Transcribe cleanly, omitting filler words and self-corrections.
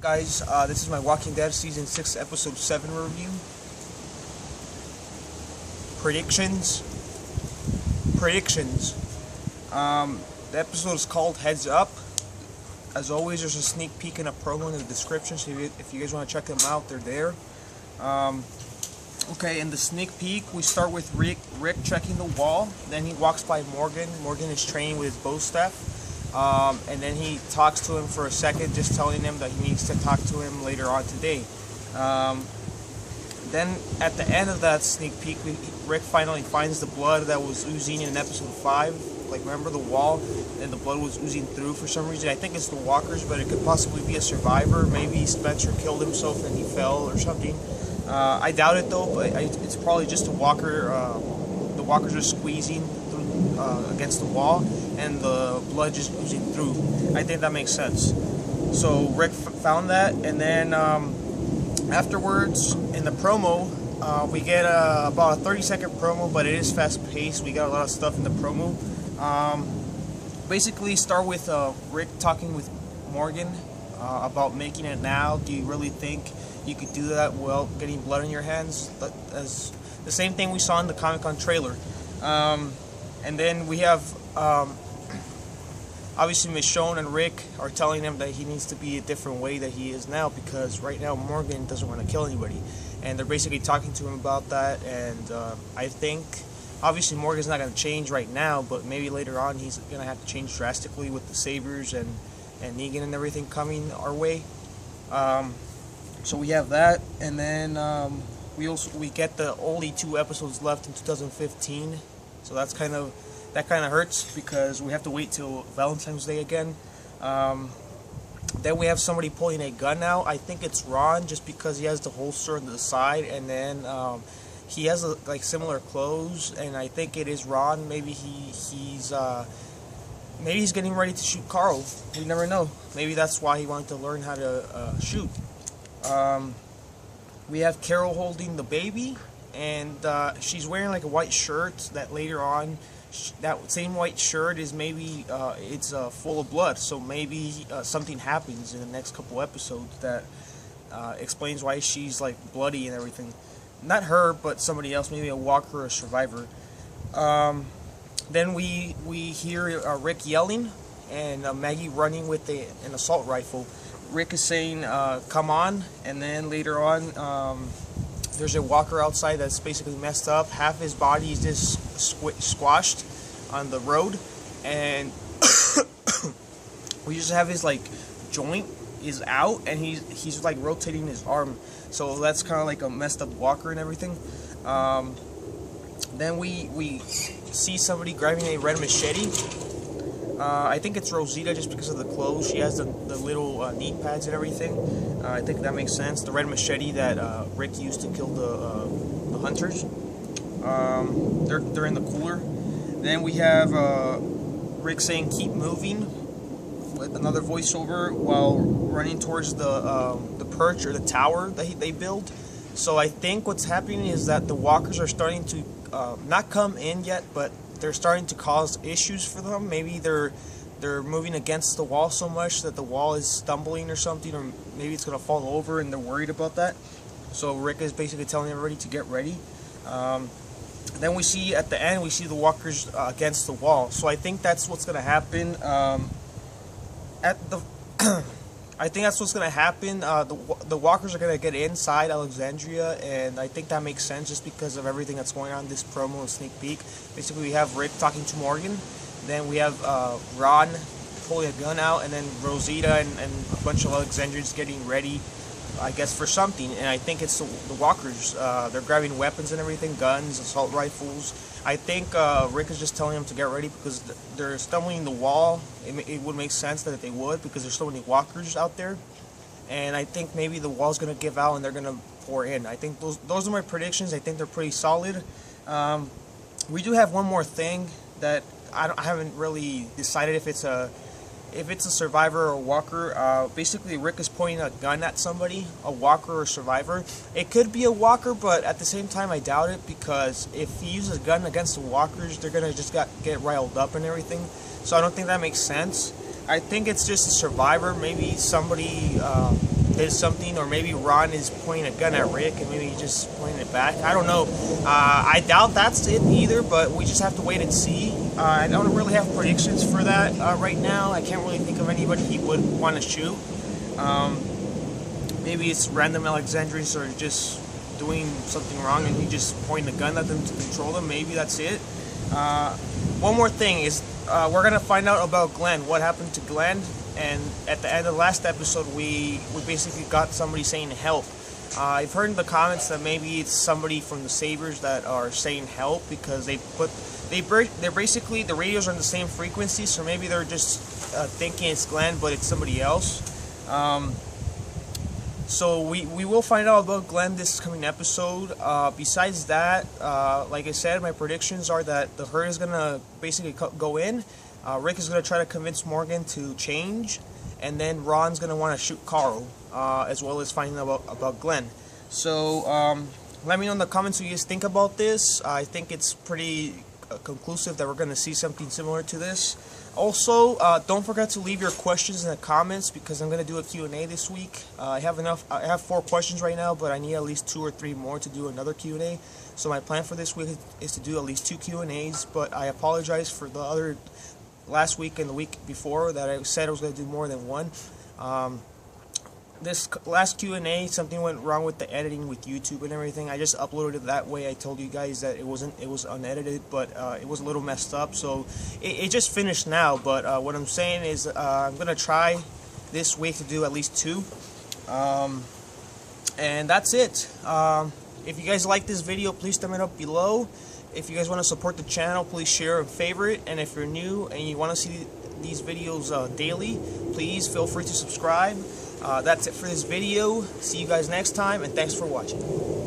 Guys, this is my Walking Dead Season 6 Episode 7 review. Predictions. The episode is called Heads Up. As always, there's a sneak peek and a promo in the description, so if you guys want to check them out, they're there. Okay, in the sneak peek, we start with Rick checking the wall. Then he walks by Morgan. Morgan is training with his bow staff. And then he talks to him for a second, just telling him that he needs to talk to him later on today. Then at the end of that sneak peek, Rick finally finds the blood that was oozing in episode 5. Like, remember the wall, and the blood was oozing through for some reason. I think it's the walkers, but it could possibly be a survivor. Maybe Spencer killed himself and he fell or something. I doubt it though, but it's probably just a walker. The walkers are squeezing through, against the wall, and the blood just oozing through. I think that makes sense. So Rick found that, and then afterwards in the promo, we get about a 30-second promo, but it is fast-paced. We got a lot of stuff in the promo. Basically, start with Rick talking with Morgan about making it now. Do you really think you could do that while getting blood in your hands? As the same thing we saw in the Comic-Con trailer. And then we have obviously Michonne and Rick are telling him that he needs to be a different way that he is now, because right now Morgan doesn't want to kill anybody, and they're basically talking to him about that. And I think obviously Morgan's not going to change right now, but maybe later on he's going to have to change drastically with the Saviors and Negan and everything coming our way. So we have that, and then we get the only 2 episodes left in 2015. So that kind of hurts, because we have to wait till Valentine's Day again. Then we have somebody pulling a gun out. I think it's Ron, just because he has the holster on the side, and then he has like similar clothes, and I think it is Ron. Maybe he's getting ready to shoot Carl. We never know. Maybe that's why he wanted to learn how to shoot. We have Carol holding the baby, and she's wearing like a white shirt that later on, that same white shirt is maybe it's full of blood. So maybe something happens in the next couple episodes that explains why she's like bloody and everything. Not her, but somebody else, maybe a walker or a survivor. Then we hear Rick yelling, and Maggie running with an assault rifle. Rick is saying, come on, and then later on, there's a walker outside that's basically messed up. Half his body is just squashed on the road, and we just have his like joint is out, and he's like rotating his arm. So that's kind of like a messed up walker and everything. Then we see somebody grabbing a red machete. I think it's Rosita, just because of the clothes. She has the little knee pads and everything. I think that makes sense. The red machete that Rick used to kill the hunters. They're in the cooler. Then we have Rick saying "keep moving" with another voiceover while running towards the perch or the tower that they build. So I think what's happening is that the walkers are starting to not come in yet, but they're starting to cause issues for them. Maybe they're moving against the wall so much that the wall is stumbling or something, or maybe it's gonna fall over, and they're worried about that. So Rick is basically telling everybody to get ready. Then we see at the end, we see the walkers against the wall. So I think that's what's gonna happen. I think that's what's gonna happen. The walkers are gonna get inside Alexandria, and I think that makes sense just because of everything that's going on in this promo and sneak peek. Basically, we have Rick talking to Morgan, then we have Ron pulling a gun out, and then Rosita and a bunch of Alexandrians getting ready, I guess, for something. And I think it's the walkers. They're grabbing weapons and everything, guns, assault rifles. I think Rick is just telling them to get ready because they're stumbling the wall. It would make sense that they would, because there's so many walkers out there. And I think maybe the wall's going to give out and they're going to pour in. I think those are my predictions. I think they're pretty solid. We do have one more thing that I haven't really decided if it's a survivor or a walker. Basically, Rick is pointing a gun at somebody, a walker or survivor. It could be a walker, but at the same time, I doubt it, because if he uses a gun against the walkers, they're gonna just get riled up and everything. So I don't think that makes sense. I think it's just a survivor. Maybe somebody did something, or maybe Ron is pointing a gun at Rick and maybe he's just pointing it back. I don't know. I doubt that's it either, but we just have to wait and see. I don't really have predictions for that right now. I can't really think of anybody he would want to shoot. Maybe it's random Alexandrians are just doing something wrong and he just pointing a gun at them to control them. Maybe that's it. One more thing is we're gonna find out about Glenn. What happened to Glenn? And at the end of the last episode, we basically got somebody saying help. I've heard in the comments that maybe it's somebody from the Sabres that are saying help because they're basically, the radios are on the same frequency, so maybe they're just thinking it's Glenn, but it's somebody else. So we will find out about Glenn this coming episode. Besides that, like I said, my predictions are that the herd is gonna basically go in. Rick is going to try to convince Morgan to change, and then Ron's going to want to shoot Carl, as well as finding out about Glenn. So let me know in the comments what you guys think about this. I think it's pretty conclusive that we're going to see something similar to this. Also, don't forget to leave your questions in the comments because I'm going to do a Q&A this week. I have 4 questions right now, but I need at least 2 or 3 more to do another Q&A. So my plan for this week is to do at least 2 Q&As, but I apologize for the other last week and the week before that I said I was going to do more than one. This last Q&A, something went wrong with the editing with YouTube and everything. I just uploaded it that way. I told you guys that it was unedited, but it was a little messed up. So it just finished now. But what I'm saying is I'm gonna try this week to do at least 2, and that's it. If you guys like this video, please thumb it up below. If you guys want to support the channel, please share and favorite. And if you're new and you want to see these videos daily, please feel free to subscribe. That's it for this video. See you guys next time, and thanks for watching.